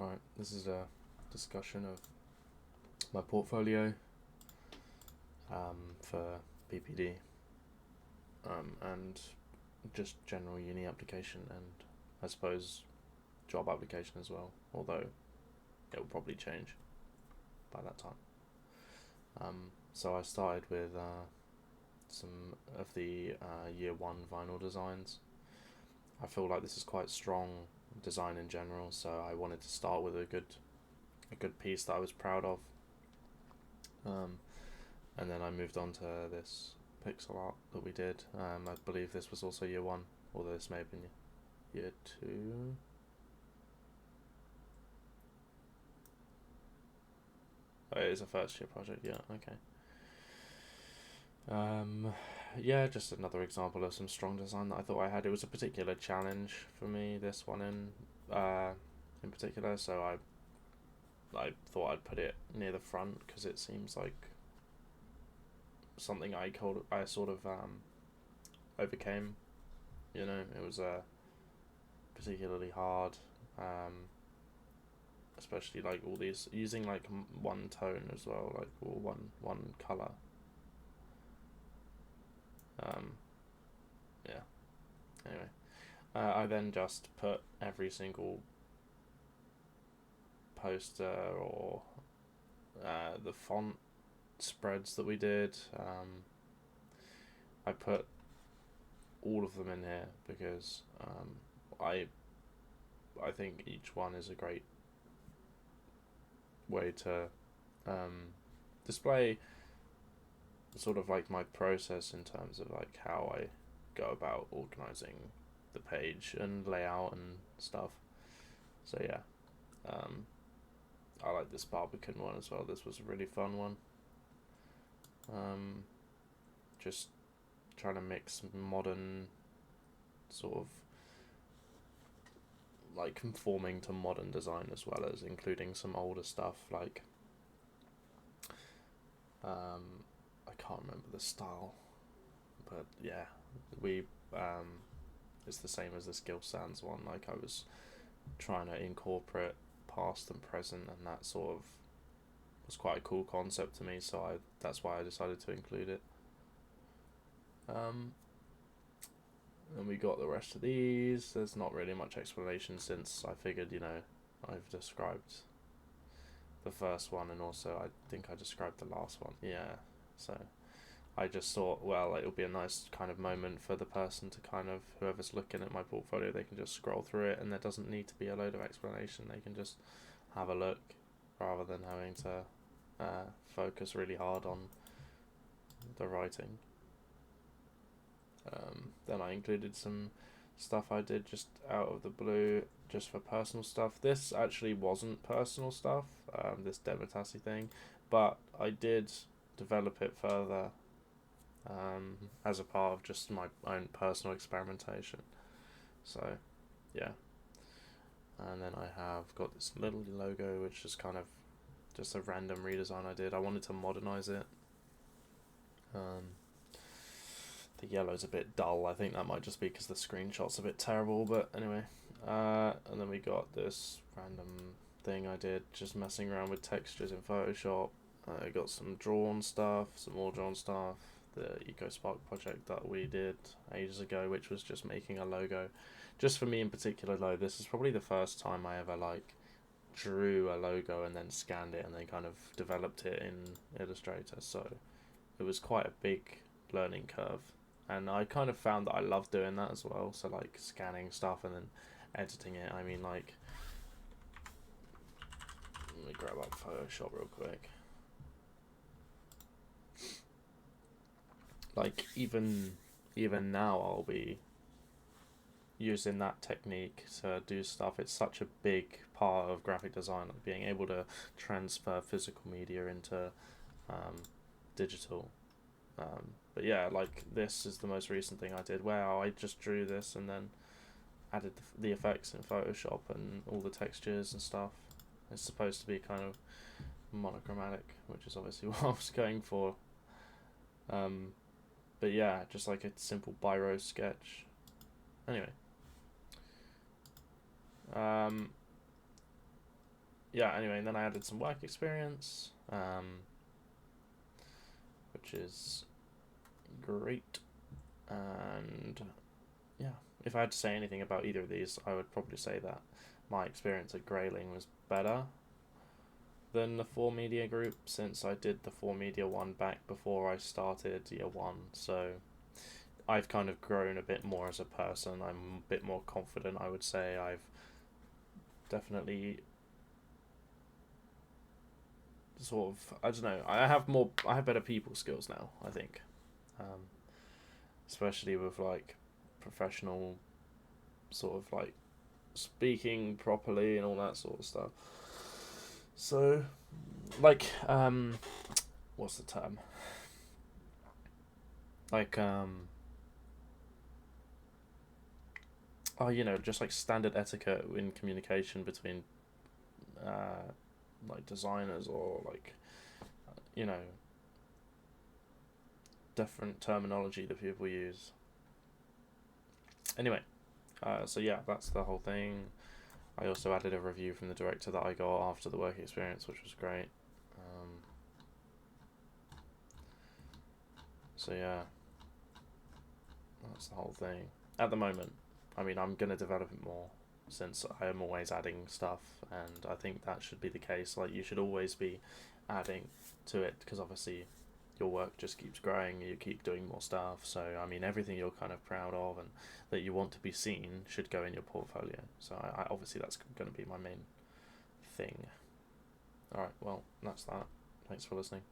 Right, this is a discussion of my portfolio for PPD and just general uni application and I suppose job application as well, although it will probably change by that time. So I started with some of the year one vinyl designs. I feel like this is quite strong design in general, so I wanted to start with a good piece that I was proud of. And then I moved on to this pixel art that we did. I believe this was also year one, although this may have been year two. Oh, it is a first year project, yeah, okay. Yeah, just another example of some strong design that I thought I had. It was a particular challenge for me, this one in particular, so I thought I'd put it near the front because it seems like something I sort of overcame. You know, it was particularly hard, especially like all these using like one tone as well, like or one color. Yeah. Anyway, I then just put every single poster or the font spreads that we did. I put all of them in here because I think each one is a great way to display sort of like my process in terms of like how I go about organizing the page and layout and stuff. So yeah, I like this Barbican one as well. This was a really fun one. Just trying to mix modern sort of like conforming to modern design as well as including some older stuff like I can't remember the style, but yeah, we it's the same as the Skill Sands one. Like I was trying to incorporate past and present, and that sort of was quite a cool concept to me. So that's why I decided to include it. And we got the rest of these. There's not really much explanation since I figured, I've described the first one and also I think I described the last one. Yeah, so I just thought, well, it'll be a nice kind of moment for the person to kind of, whoever's looking at my portfolio, they can just scroll through it and there doesn't need to be a load of explanation. They can just have a look rather than having to focus really hard on the writing. Then I included some stuff I did just out of the blue, just for personal stuff. This actually wasn't personal stuff, this Demetasi thing, but I did develop it further as a part of just my own personal experimentation. So, yeah. And then I have got this little logo, which is kind of just a random redesign I did. I wanted to modernize it. The yellow's a bit dull. I think that might just be because the screenshot's a bit terrible, but anyway. And then we got this random thing I did, just messing around with textures in Photoshop. I got some drawn stuff, some more drawn stuff. The EcoSpark project that we did ages ago, which was just making a logo. Just for me in particular, though, this is probably the first time I ever drew a logo and then scanned it and then kind of developed it in Illustrator. So it was quite a big learning curve. And I kind of found that I love doing that as well. So scanning stuff and then editing it. I mean, let me grab up Photoshop real quick. Even now I'll be using that technique to do stuff. It's such a big part of graphic design, being able to transfer physical media into digital. But yeah, this is the most recent thing I did where I just drew this and then added the effects in Photoshop and all the textures and stuff. It's supposed to be kind of monochromatic, which is obviously what I was going for. But yeah, just like a simple biro sketch. Anyway. yeah, anyway, and then I added some work experience, which is great. And yeah, if I had to say anything about either of these, I would probably say that my experience at Grayling was better than the 4Media group, since I did the 4Media one back before I started year one. So I've kind of grown a bit more as a person. I'm a bit more confident, I would say. I've definitely sort of, I don't know, I have better people skills now, I think. Um, Especially with like professional sort of like speaking properly and all that sort of stuff. So, like, what's the term? Like, oh, you know, just like standard etiquette in communication between, uh, like designers, or like, you know, different terminology that people use. Anyway, so yeah, that's the whole thing. I also added a review from the director that I got after the work experience, which was great. So yeah, that's the whole thing. At the moment, I mean, I'm gonna develop it more, since I am always adding stuff, and I think that should be the case. Like, you should always be adding to it, because obviously your work just keeps growing, you keep doing more stuff. So I mean, everything you're kind of proud of and that you want to be seen should go in your portfolio. So I obviously that's going to be my main thing. All right, well, that's that. Thanks for listening.